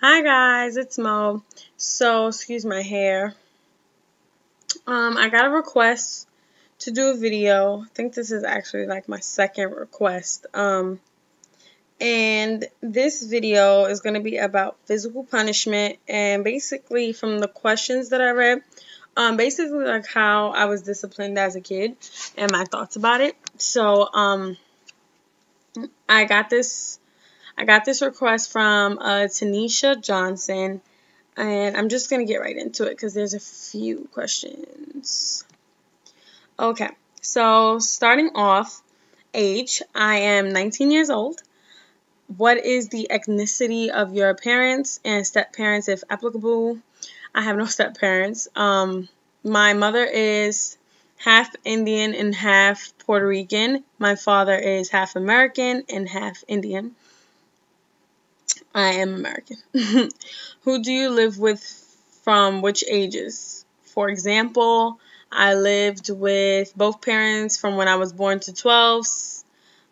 Hi guys, it's Mo. So, excuse my hair. I got a request to do a video. I think this is actually like my second request. And this video is going to be about physical punishment and basically from the questions that I read, basically like how I was disciplined as a kid and my thoughts about it. So, I got this request from Tanisha Johnson. And I'm just going to get right into it because there's a few questions. Okay, so starting off, age. I am 19 years old. What is the ethnicity of your parents and step-parents if applicable? I have no step-parents. My mother is half Indian and half Puerto Rican. My father is half American and half Indian. I am American. Who do you live with from which ages? For example, I lived with both parents from when I was born to 12.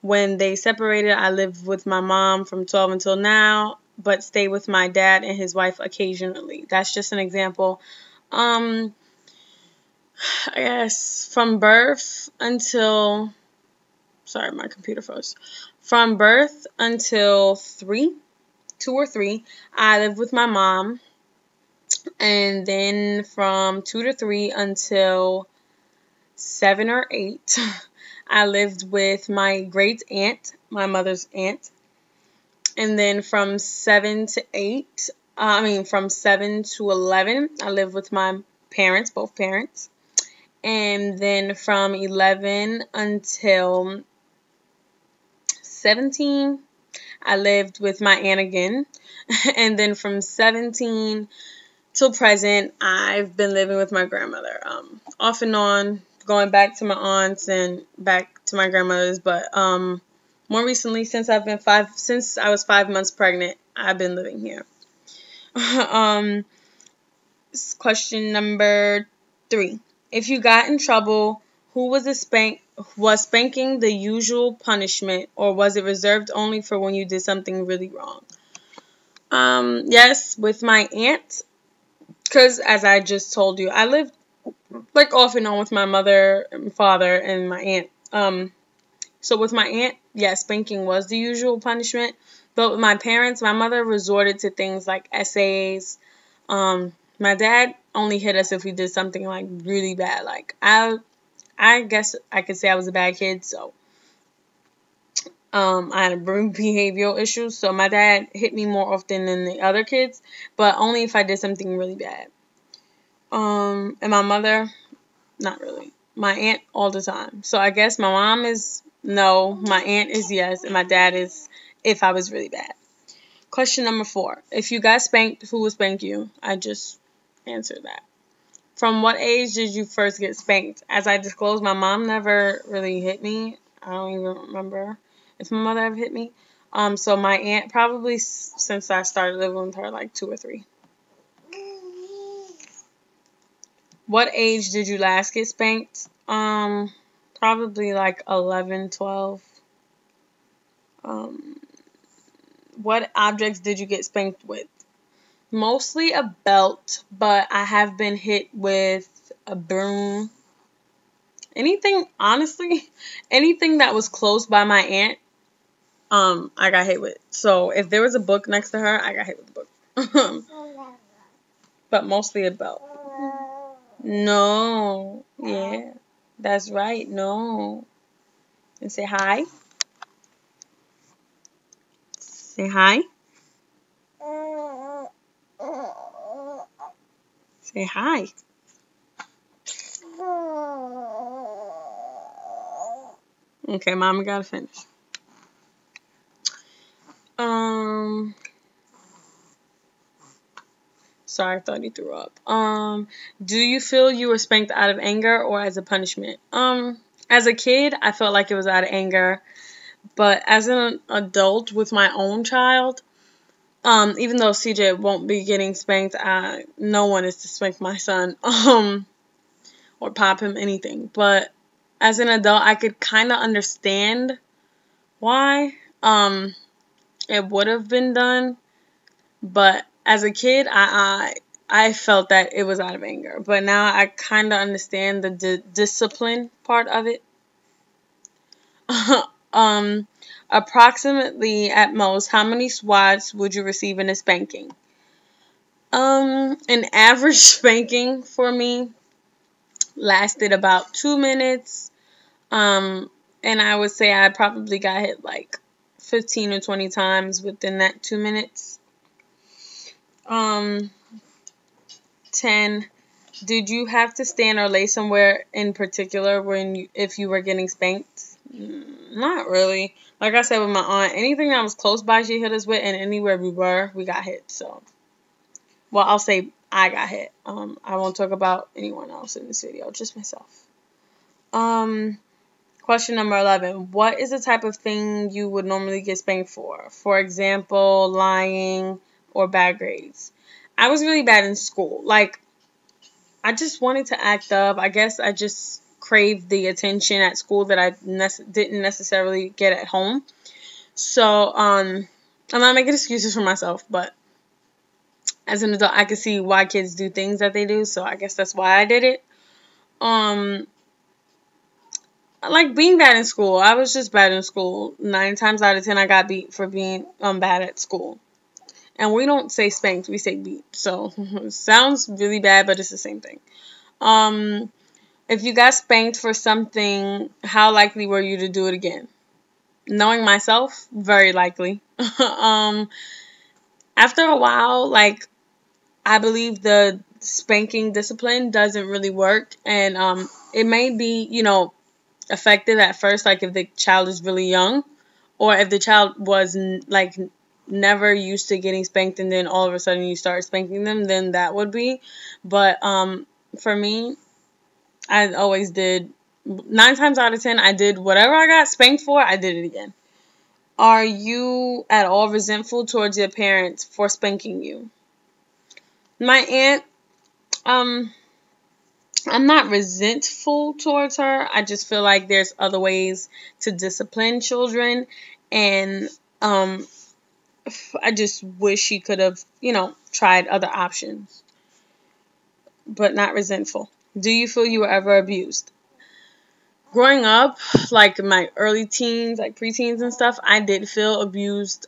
When they separated, I lived with my mom from 12 until now, but stay with my dad and his wife occasionally. That's just an example. I guess from birth until, sorry, my computer froze. From birth until 2 or 3, I lived with my mom. And then from 2 to 3 until 7 or 8, I lived with my great aunt, my mother's aunt. And then from 7 to 11, I lived with my parents, both parents. And then from 11 until 17, I lived with my aunt again. And then from 17 till present, I've been living with my grandmother. Off and on, going back to my aunts and back to my grandmother's. But more recently, since I was 5 months pregnant, I've been living here. Question number 3. If you got in trouble, was spanking the usual punishment, or was it reserved only for when you did something really wrong? Yes, with my aunt, because as I just told you, I lived like off and on with my mother and father and my aunt. So with my aunt, yes, spanking was the usual punishment. But with my parents, my mother resorted to things like essays. My dad only hit us if we did something like really bad. Like I guess I could say I was a bad kid, so I had behavioral issues, so my dad hit me more often than the other kids, but only if I did something really bad. And my mother, not really. My aunt, all the time. So I guess my mom is no, my aunt is yes, and my dad is if I was really bad. Question number 4. If you got spanked, who would spank you? I just answered that. From what age did you first get spanked? As I disclosed, my mom never really hit me. I don't even remember if my mother ever hit me. So my aunt probably since I started living with her, like 2 or 3. What age did you last get spanked? Probably like 11, 12. What objects did you get spanked with? Mostly a belt, but I have been hit with a broom. Honestly, anything that was close by my aunt, I got hit with. So if there was a book next to her, I got hit with the book. But mostly a belt. No. Yeah. That's right. No. And say hi. Say hi. Say hi. Okay, Mama gotta finish. Sorry, I thought he threw up. Do you feel you were spanked out of anger or as a punishment? As a kid, I felt like it was out of anger. But as an adult with my own child, even though CJ won't be getting spanked, no one is to spank my son, or pop him, anything. But as an adult, I could kind of understand why, it would have been done. But as a kid, I felt that it was out of anger, but now I kind of understand the discipline part of it. um, Approximately at most, how many swats would you receive in a spanking? An average spanking for me lasted about 2 minutes. And I would say I probably got hit like 15 or 20 times within that 2 minutes. 10. Did you have to stand or lay somewhere in particular if you were getting spanked? Not really. Like I said with my aunt, anything that was close by she hit us with, and anywhere we were, we got hit. So, well, I'll say I got hit. I won't talk about anyone else in this video, just myself. Question number 11. What is the type of thing you would normally get spanked for? For example, lying or bad grades. I was really bad in school. Like, I just wanted to act up. I guess I just craved the attention at school that I didn't necessarily get at home. So, I'm not making excuses for myself, but as an adult, I could see why kids do things that they do. So I guess that's why I did it. Like being bad in school. I was just bad in school. 9 times out of 10, I got beat for being bad at school. And we don't say spanked, we say beat. So it sounds really bad, but it's the same thing. If you got spanked for something, how likely were you to do it again? Knowing myself, very likely. After a while, like, I believe the spanking discipline doesn't really work. And it may be, effective at first, like if the child is really young, or if the child was like never used to getting spanked and then all of a sudden you start spanking them, then that would be. But for me, I always did. 9 times out of 10, I did whatever I got spanked for, I did it again. Are you at all resentful towards your parents for spanking you? My aunt, I'm not resentful towards her. I just feel like there's other ways to discipline children. And I just wish she could have, tried other options. But not resentful. Do you feel you were ever abused? Growing up, like in my early teens, like preteens and stuff, I did feel abused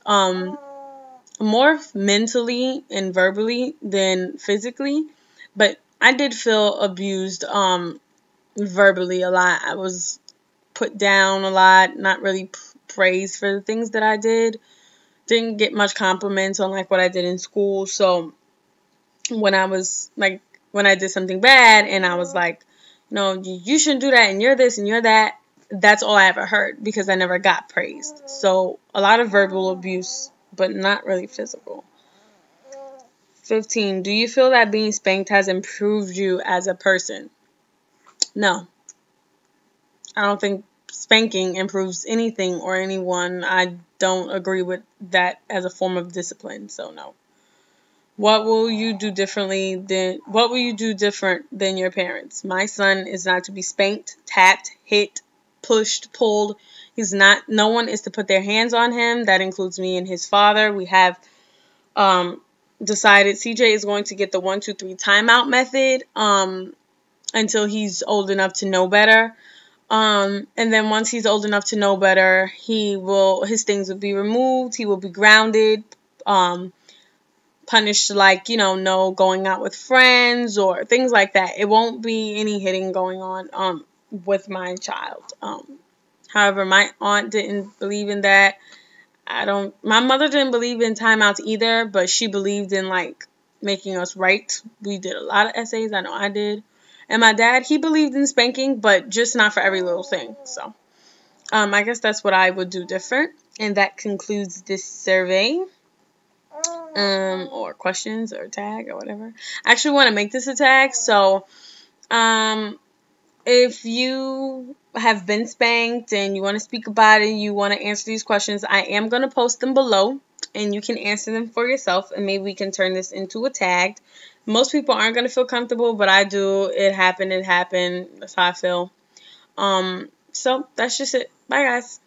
more mentally and verbally than physically. But I did feel abused verbally a lot. I was put down a lot, not really praised for the things that I did. Didn't get much compliments on like what I did in school. So when I did something bad and I was like, no, you shouldn't do that and you're this and you're that, that's all I ever heard because I never got praised. So a lot of verbal abuse, but not really physical. 15. Do you feel that being spanked has improved you as a person? No. I don't think spanking improves anything or anyone. I don't agree with that as a form of discipline, so no. What will you do different than your parents? My son is not to be spanked, tapped, hit, pushed, pulled. No one is to put their hands on him. That includes me and his father. We have decided CJ is going to get the 1, 2, 3 timeout method until he's old enough to know better. And then once he's old enough to know better, his things will be removed. He will be grounded, punished like, no going out with friends or things like that. It won't be any hitting going on with my child. However, my aunt didn't believe in that. My mother didn't believe in timeouts either, but she believed in like making us write. We did a lot of essays. I know I did. And my dad, he believed in spanking, but just not for every little thing. So, I guess that's what I would do different. And that concludes this survey. Or questions or tag or whatever. I actually want to make this a tag. So, if you have been spanked and you want to speak about it, you want to answer these questions, I am going to post them below and you can answer them for yourself and maybe we can turn this into a tag. Most people aren't going to feel comfortable, but I do. It happened. That's how I feel. So that's just it. Bye, guys.